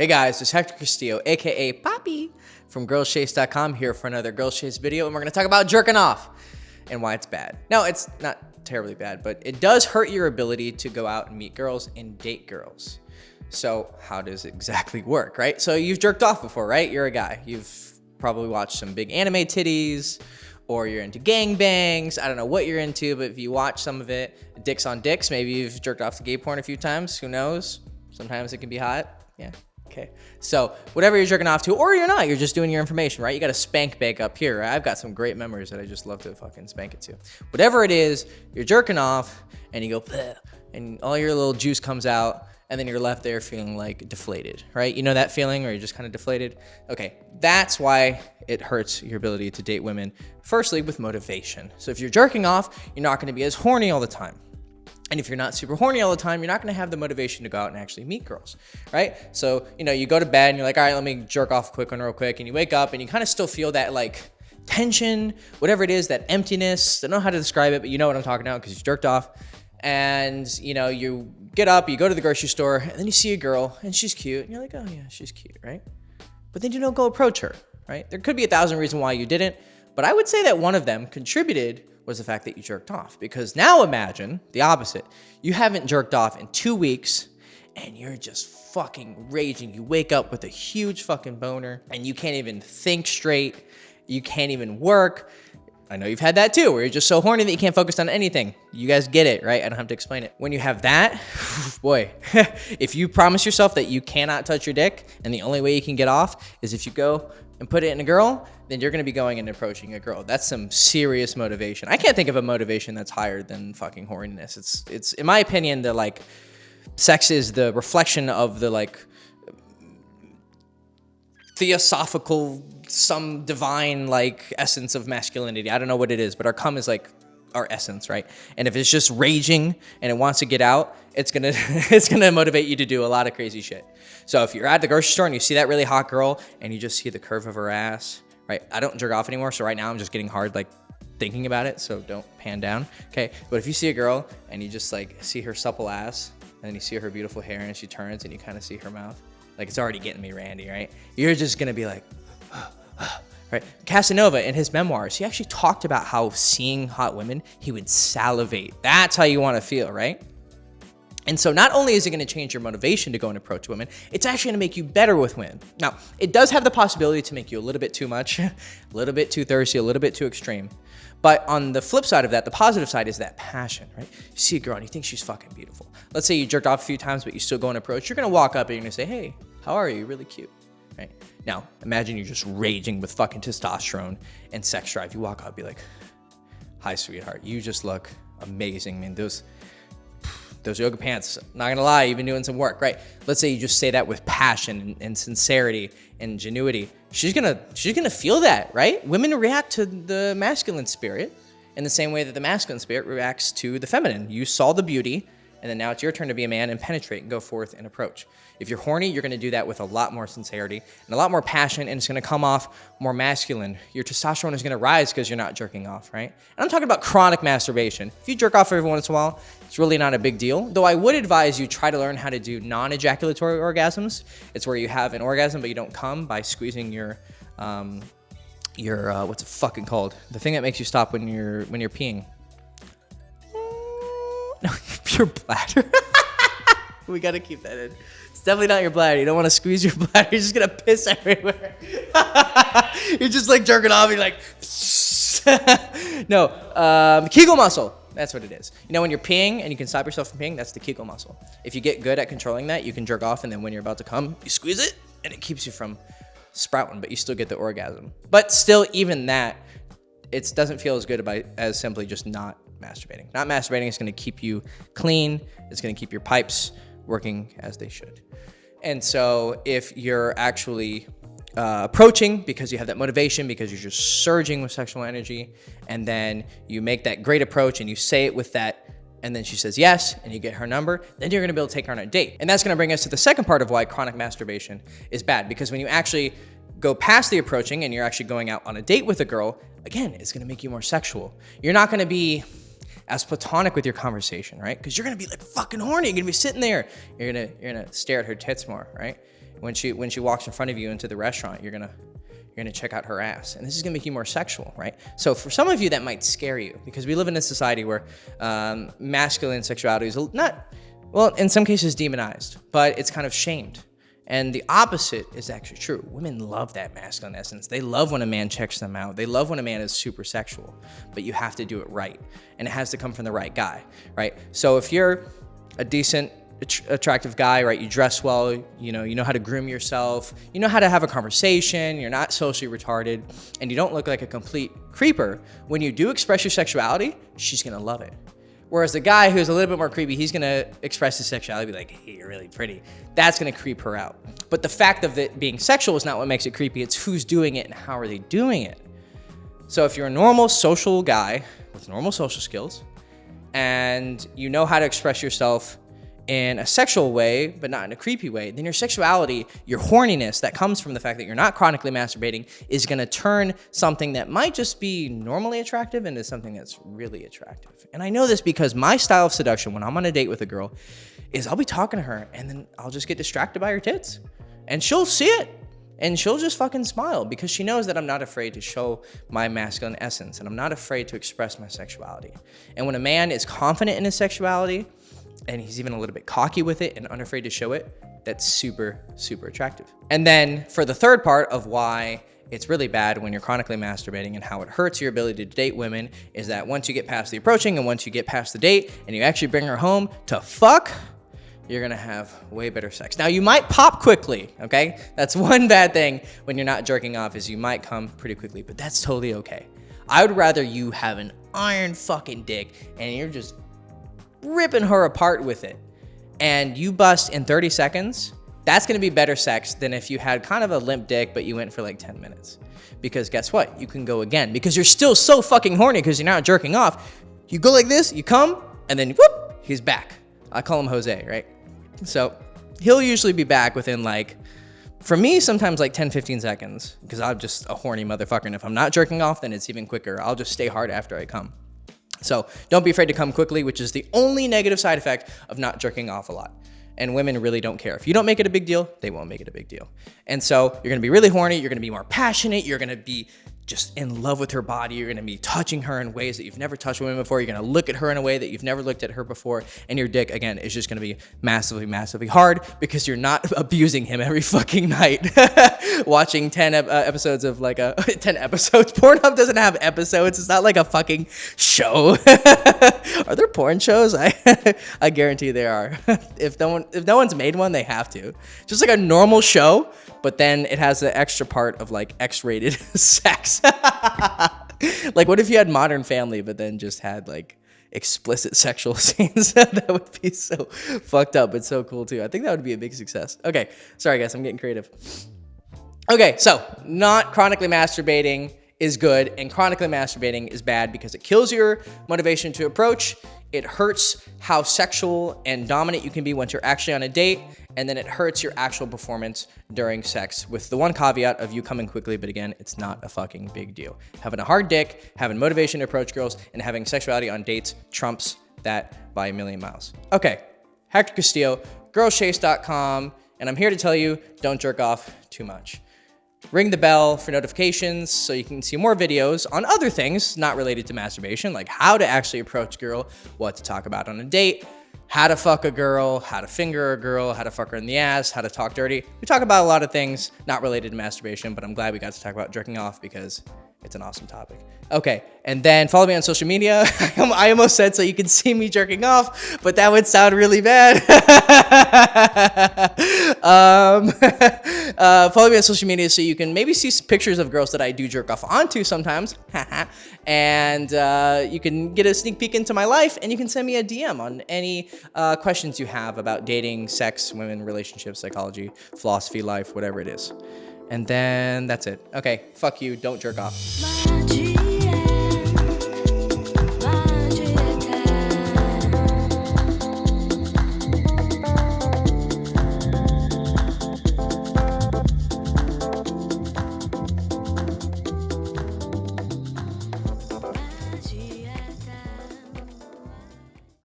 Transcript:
Hey guys, it's Hector Castillo, aka Poppy from girlschase.com, here for another Girl Chase video, and we're gonna talk about jerking off and why it's bad. No, it's not terribly bad, but it does hurt your ability to go out and meet girls and date girls. So how does it exactly work, right? So you've jerked off before, right? You're a guy. You've probably watched some big anime titties, or you're into gangbangs. I don't know what you're into, but if you watch some of it, dicks on dicks, maybe you've jerked off to gay porn a few times. Who knows? Sometimes it can be hot. Yeah. Okay, so whatever you're jerking off to, or you're not, you're just doing your information, right? You got a spank bank up here. I've got some great memories that I just love to fucking spank it to. Whatever it is, you're jerking off, and you go, bleh, and all your little juice comes out, and then you're left there feeling like deflated, right? You know that feeling where you're just kind of deflated? Okay, that's why it hurts your ability to date women. Firstly, with motivation. So if you're jerking off, you're not gonna be as horny all the time. And if you're not super horny all the time, you're not gonna have the motivation to go out and actually meet girls, right? So, you go to bed and you're like, all right, let me jerk off quick one real quick. And you wake up and you kind of still feel that like tension, whatever it is, that emptiness. I don't know how to describe it, but you know what I'm talking about because you jerked off. And, you get up, you go to the grocery store, and then you see a girl and she's cute. And you're like, oh yeah, she's cute, right? But then you don't go approach her, right? There could be 1,000 reasons why you didn't, but I would say that one of them contributed was the fact that you jerked off. Because now imagine the opposite. You haven't jerked off in 2 weeks and you're just fucking raging. You wake up with a huge fucking boner and you can't even think straight. You can't even work. I know you've had that too, where you're just so horny that you can't focus on anything. You guys get it, right? I don't have to explain it. When you have that, boy, if you promise yourself that you cannot touch your dick and the only way you can get off is if you go and put it in a girl, then you're gonna be going and approaching a girl. That's some serious motivation. I can't think of a motivation that's higher than fucking horniness. It's in my opinion, the sex is the reflection of the theosophical, some divine essence of masculinity. I don't know what it is, but our cum is our essence, right? And if it's just raging and it wants to get out, it's gonna motivate you to do a lot of crazy shit. So if you're at the grocery store and you see that really hot girl and you just see the curve of her ass, right? I don't jerk off anymore, so right now I'm just getting hard thinking about it, so don't pan down, okay? But if you see a girl and you just see her supple ass and then you see her beautiful hair and she turns and you kind of see her mouth, it's already getting me randy, right? You're just gonna be like, right? Casanova, in his memoirs, he actually talked about how seeing hot women, he would salivate. That's how you want to feel, right? And so not only is it going to change your motivation to go and approach women, it's actually going to make you better with women. Now, it does have the possibility to make you a little bit too much, a little bit too thirsty, a little bit too extreme. But on the flip side of that, the positive side is that passion, right? You see a girl and you think she's fucking beautiful. Let's say you jerked off a few times, but you still go and approach. You're going to walk up and you're going to say, hey, how are you? You're really cute. Right? Now, imagine you're just raging with fucking testosterone and sex drive. You walk up, be like, hi, sweetheart. You just look amazing, man. Those yoga pants, not gonna lie, you've been doing some work, right? Let's say you just say that with passion and sincerity and ingenuity. She's gonna feel that, right? Women react to the masculine spirit in the same way that the masculine spirit reacts to the feminine. You saw the beauty, and then now it's your turn to be a man and penetrate and go forth and approach. If you're horny, you're gonna do that with a lot more sincerity and a lot more passion, and it's gonna come off more masculine. Your testosterone is gonna rise because you're not jerking off, right? And I'm talking about chronic masturbation. If you jerk off every once in a while, it's really not a big deal. Though I would advise you try to learn how to do non-ejaculatory orgasms. It's where you have an orgasm, but you don't come by squeezing your what's it fucking called? The thing that makes you stop when you're peeing. No, your bladder. We gotta keep that in. It's definitely not your bladder. You don't want to squeeze your bladder. You're just gonna piss everywhere. You're just jerking off. You're like, no, Kegel muscle. That's what it is. When you're peeing and you can stop yourself from peeing, that's the Kegel muscle. If you get good at controlling that, you can jerk off, and then when you're about to come, you squeeze it, and it keeps you from sprouting, but you still get the orgasm. But still, even that, it doesn't feel as good as simply just not masturbating. Not masturbating is going to keep you clean. It's going to keep your pipes working as they should. And so if you're actually approaching because you have that motivation, because you're just surging with sexual energy, and then you make that great approach and you say it with that, and then she says yes, and you get her number, then you're gonna be able to take her on a date. And that's gonna bring us to the second part of why chronic masturbation is bad, because when you actually go past the approaching and you're actually going out on a date with a girl, again, it's gonna make you more sexual. You're not gonna be as platonic with your conversation, right? Because you're gonna be fucking horny. You're gonna be sitting there. You're gonna stare at her tits more, right? When she walks in front of you into the restaurant, you're gonna check out her ass, and this is gonna make you more sexual, right? So for some of you, that might scare you because we live in a society where masculine sexuality is not, well, in some cases demonized, but it's kind of shamed. And the opposite is actually true. Women love that masculine essence. They love when a man checks them out. They love when a man is super sexual, but you have to do it right. And it has to come from the right guy, right? So if you're a decent, attractive guy, right? You dress well, you know how to groom yourself, you know how to have a conversation, you're not socially retarded, and you don't look like a complete creeper. When you do express your sexuality, she's gonna love it. Whereas the guy who's a little bit more creepy, he's gonna express his sexuality, be like, hey, you're really pretty. That's gonna creep her out. But the fact of it being sexual is not what makes it creepy, it's who's doing it and how are they doing it. So if you're a normal social guy with normal social skills, and you know how to express yourself in a sexual way, but not in a creepy way, then your sexuality, your horniness that comes from the fact that you're not chronically masturbating is gonna turn something that might just be normally attractive into something that's really attractive. And I know this because my style of seduction when I'm on a date with a girl is I'll be talking to her and then I'll just get distracted by her tits. And she'll see it and she'll just fucking smile because she knows that I'm not afraid to show my masculine essence and I'm not afraid to express my sexuality. And when a man is confident in his sexuality, and he's even a little bit cocky with it and unafraid to show it, that's super, super attractive. And then for the third part of why it's really bad when you're chronically masturbating and how it hurts your ability to date women is that once you get past the approaching and once you get past the date and you actually bring her home to fuck, you're gonna have way better sex. Now you might pop quickly, okay? That's one bad thing when you're not jerking off is you might come pretty quickly, but that's totally okay. I would rather you have an iron fucking dick and you're just ripping her apart with it and you bust in 30 seconds, that's gonna be better sex than if you had kind of a limp dick, but you went for like 10 minutes. Because guess what? You can go again because you're still so fucking horny because you're not jerking off. You go like this, you come, and then whoop, he's back. I call him Jose, right? So he'll usually be back within like, for me, sometimes like 10, 15 seconds because I'm just a horny motherfucker. And if I'm not jerking off, then it's even quicker. I'll just stay hard after I come. So don't be afraid to come quickly, which is the only negative side effect of not jerking off a lot. And women really don't care. If you don't make it a big deal, they won't make it a big deal. And so you're gonna be really horny, you're gonna be more passionate, you're gonna be just in love with her body, you're gonna be touching her in ways that you've never touched women before, you're gonna look at her in a way that you've never looked at her before, and your dick, again, is just gonna be massively, massively hard because you're not abusing him every fucking night. Watching 10 episodes of like 10 episodes. Pornhub doesn't have episodes, it's not like a fucking show. Are there porn shows? I guarantee there are. If no one's made one, they have to. Just like a normal show, but then it has the extra part of like X-rated sex. Like what if you had Modern Family, but then just had like explicit sexual scenes? That would be so fucked up, but so cool too. I think that would be a big success. Okay, sorry guys, I'm getting creative. Okay, so not chronically masturbating is good, and chronically masturbating is bad because it kills your motivation to approach. It hurts how sexual and dominant you can be once you're actually on a date, and then it hurts your actual performance during sex, with the one caveat of you coming quickly, but again, it's not a fucking big deal. Having a hard dick, having motivation to approach girls, and having sexuality on dates trumps that by a million miles. Okay, Hector Castillo, girlschase.com, and I'm here to tell you, don't jerk off too much. Ring the bell for notifications so you can see more videos on other things not related to masturbation, like how to actually approach a girl, what to talk about on a date, how to fuck a girl, how to finger a girl, how to fuck her in the ass, how to talk dirty. We talk about a lot of things not related to masturbation, but I'm glad we got to talk about jerking off because it's an awesome topic. Okay, and then follow me on social media. I almost said so you can see me jerking off, but that would sound really bad. Follow me on social media so you can maybe see some pictures of girls that I do jerk off onto sometimes. And you can get a sneak peek into my life, and you can send me a DM on any questions you have about dating, sex, women, relationships, psychology, philosophy, life, whatever it is. And then that's it. Okay, fuck you, don't jerk off.